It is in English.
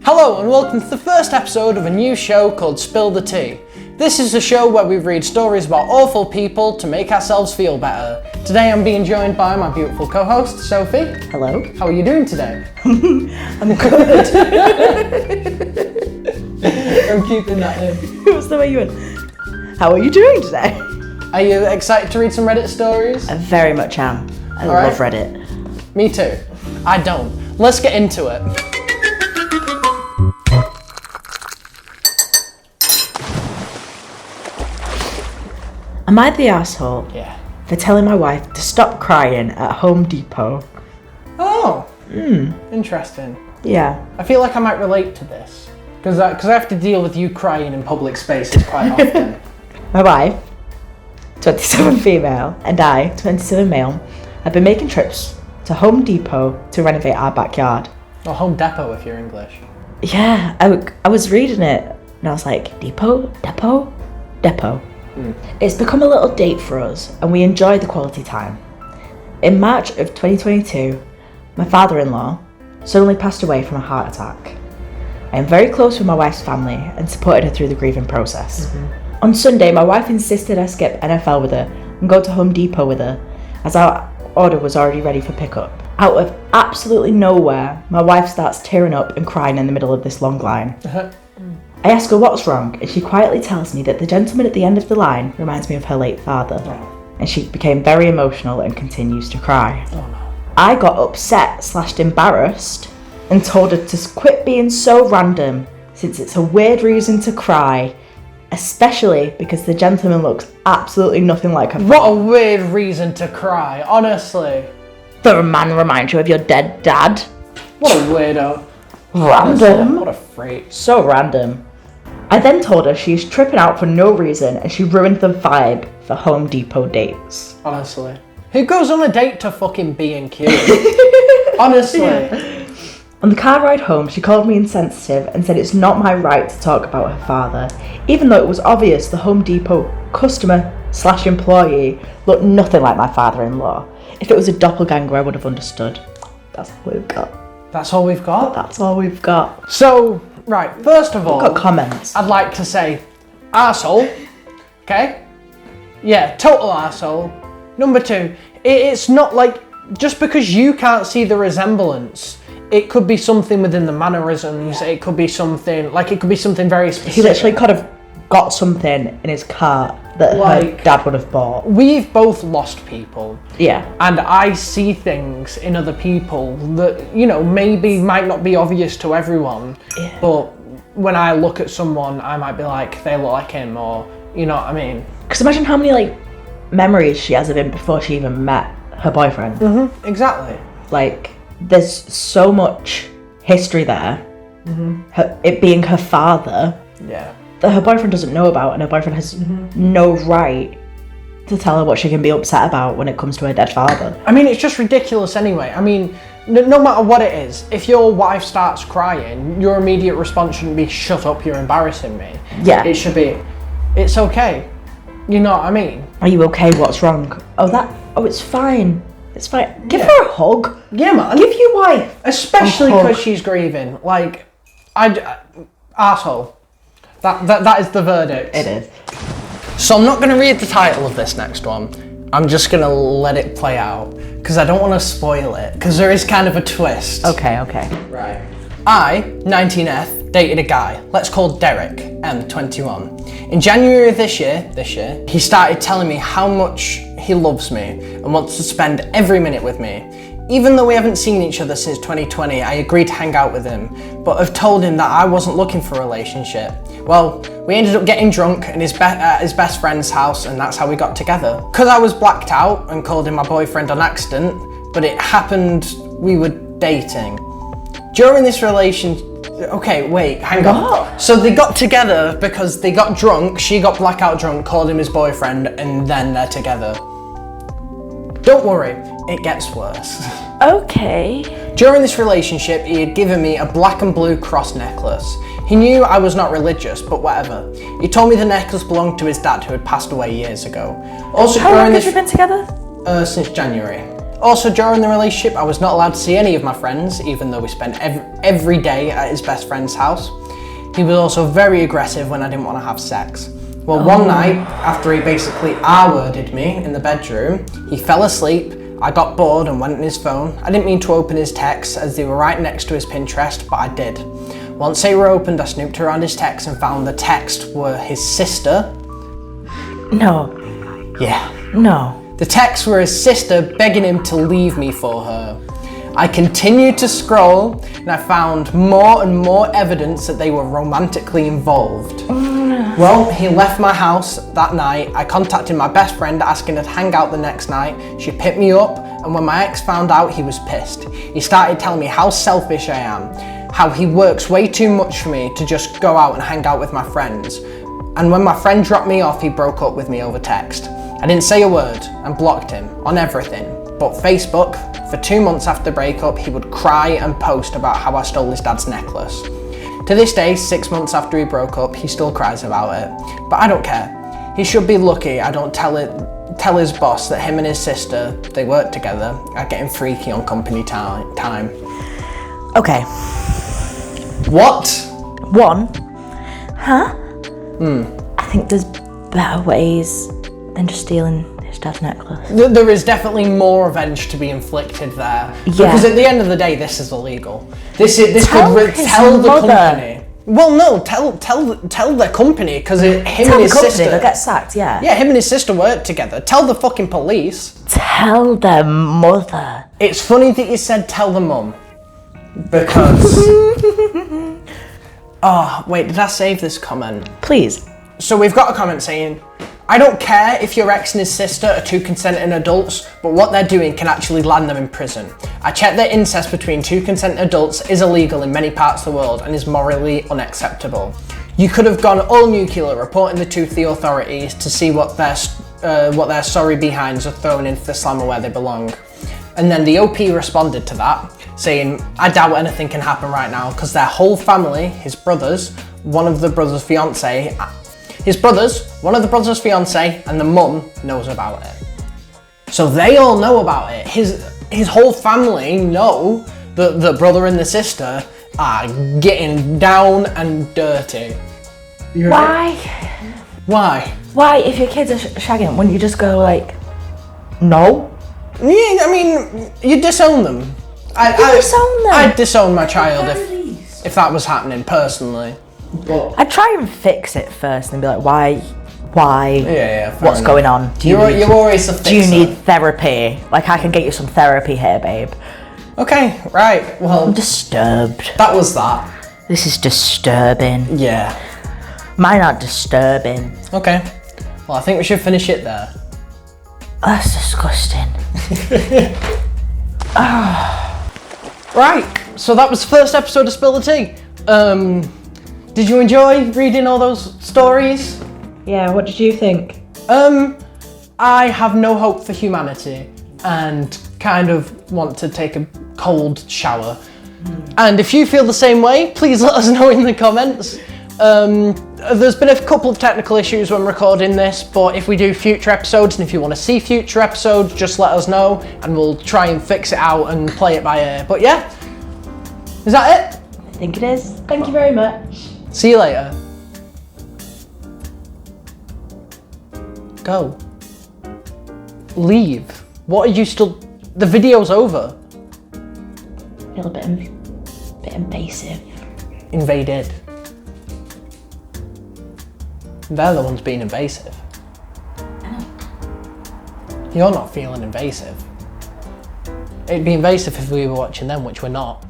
Hello and welcome to the first episode of a new show called Spill the Tea. This is a show where we read stories about awful people to make ourselves feel better. Today I'm being joined by my beautiful co-host, Sophie. Hello. How are you doing today? I'm good. I'm keeping that in. What's the way you went? How are you doing today? Are you excited to read some Reddit stories? I very much am. I love Reddit. Me too. I don't. Let's get into it. Am I the asshole Yeah. for telling my wife to stop crying at Home Depot? Oh. Interesting. Yeah. I feel like I might relate to this. Because I have to deal with you crying in public spaces quite often. My wife, 27 female, and I, 27 male, have been making trips to Home Depot to renovate our backyard. Or Home Depot if you're English. Yeah, I was reading it and I was like, Depot? It's become a little date for us and we enjoy the quality time. In March of 2022, my father-in-law suddenly passed away from a heart attack. I am very close with my wife's family and supported her through the grieving process. On Sunday, my wife insisted I skip NFL with her and go to Home Depot with her, as our order was already ready for pickup. Out of absolutely nowhere, my wife starts tearing up and crying in the middle of this long line. I ask her what's wrong, and she quietly tells me that the gentleman at the end of the line reminds me of her late father. And she became very emotional and continues to cry. Oh no. I got upset/embarrassed and told her to quit being so random, since it's a weird reason to cry, especially because the gentleman looks absolutely nothing like her. What a weird reason to cry, honestly. For a man remind you of your dead dad? What a weirdo. Random. What a freak. So random. I then told her she's tripping out for no reason and she ruined the vibe for Home Depot dates. Honestly. Who goes on a date to fucking B&Q? Honestly. Yeah. On the car ride home, she called me insensitive and said it's not my right to talk about her father, even though it was obvious the Home Depot customer/employee looked nothing like my father-in-law. If it was a doppelganger, I would have understood. That's all we've got. That's all we've got? That's all we've got. So, right, first of all, Got comments. I'd like to say, arsehole. Okay? Yeah, total arsehole. Number two, it's not like, just because you can't see the resemblance, it could be something within the mannerisms, it could be something very specific. He literally could have got something in his cart that her dad would have bought. We've both lost people. Yeah. And I see things in other people that, you know, maybe might not be obvious to everyone, but when I look at someone, I might be like, they look like him, or, you know what I mean? Because imagine how many, memories she has of him before she even met her boyfriend. Mm-hmm, exactly. There's so much history there. It being her father. Yeah. That her boyfriend doesn't know about, and her boyfriend has no right to tell her what she can be upset about when it comes to her dead father. I mean, it's just ridiculous anyway. I mean, no matter what it is, if your wife starts crying, your immediate response shouldn't be, shut up, you're embarrassing me. Yeah. It should be, it's okay. You know what I mean? Are you okay? What's wrong? Oh, it's fine. It's fine. Give her a hug. Yeah, man. Give your wife especially a hug. because she's grieving. Arsehole. That is the verdict. It is. So I'm not going to read the title of this next one. I'm just going to let it play out because I don't want to spoil it because there is kind of a twist. Okay. Right. I, 19F, dated a guy. Let's call Derek, M21. In January of this year, he started telling me how much he loves me and wants to spend every minute with me. Even though we haven't seen each other since 2020, I agreed to hang out with him, but I've told him that I wasn't looking for a relationship. Well, we ended up getting drunk at his best friend's house, and that's how we got together. Because I was blacked out and called him my boyfriend on accident, but it happened we were dating. During this relationship, okay, wait, hang on. So they got together because they got drunk, she got blackout drunk, called him his boyfriend, and then they're together. Don't worry, it gets worse. Okay. During this relationship, he had given me a black and blue cross necklace. He knew I was not religious, but whatever. He told me the necklace belonged to his dad, who had passed away years ago. Also, how long have you been together? Since January. Also, during the relationship, I was not allowed to see any of my friends, even though we spent every day at his best friend's house. He was also very aggressive when I didn't want to have sex. Well, one night, after he basically R-worded me in the bedroom, he fell asleep. I got bored and went on his phone. I didn't mean to open his texts as they were right next to his Pinterest, but I did. Once they were opened, I snooped around his texts and found the text were his sister. No. Yeah. No. The texts were his sister begging him to leave me for her. I continued to scroll and I found more and more evidence that they were romantically involved. Well, he left my house that night. I contacted my best friend asking her to hang out the next night. She picked me up, and when my ex found out, he was pissed. He started telling me how selfish I am, how he works way too much for me to just go out and hang out with my friends. And when my friend dropped me off, he broke up with me over text. I didn't say a word and blocked him on everything. But Facebook, for 2 months after the breakup, he would cry and post about how I stole his dad's necklace. To this day, 6 months after he broke up, he still cries about it. But I don't care. He should be lucky I don't tell his boss that him and his sister, they work together, are getting freaky on company time. Okay. What? One. Huh? I think there's better ways than just stealing his dad's necklace. There is definitely more revenge to be inflicted there. Yeah. Because at the end of the day, this is illegal. This Tell could his tell the mother. company. Well, no, tell their company because him Tell and the his company, sister. they'll get sacked, yeah. Yeah, him and his sister work together. Tell the fucking police. Tell their mother. It's funny that you said tell the mum. Because... Oh, wait, did I save this comment? Please. So we've got a comment saying, I don't care if your ex and his sister are two consenting adults, but what they're doing can actually land them in prison. I checked that incest between two consenting adults is illegal in many parts of the world and is morally unacceptable. You could have gone all nuclear reporting the two to the authorities to see what their sorry behinds are thrown into the slammer where they belong. And then the OP responded to that, saying, I doubt anything can happen right now because their whole family, his brothers, one of the brother's fiance, and the mum knows about it. So they all know about it. His whole family know that the brother and the sister are getting down and dirty. Why? Why? Why, if your kids are shagging, wouldn't you just go like, no? Yeah, I mean, you disown them. Disown them? I'd disown my child if that was happening personally. But I'd try and fix it first and be like, why? yeah, What's enough. going on? You're always a fixer. Do you need therapy? Like, I can get you some therapy here, babe. Okay, right. I'm Well, disturbed. that was that. This is disturbing. Yeah. Mine aren't disturbing. Okay. Well, I think we should finish it there. That's disgusting. Right. So that was the first episode of Spill the Tea. Did you enjoy reading all those stories? Yeah, what did you think? I have no hope for humanity and kind of want to take a cold shower. And if you feel the same way, please let us know in the comments. There's been a couple of technical issues when recording this, but if we do future episodes and if you want to see future episodes, just let us know and we'll try and fix it out and play it by ear. But yeah, is that it? I think it is. Thank you very much. See you later. Go. Leave. What are you still... The video's over. A little bit invasive. Invaded. They're the ones being invasive. You're not feeling invasive. It'd be invasive if we were watching them, which we're not.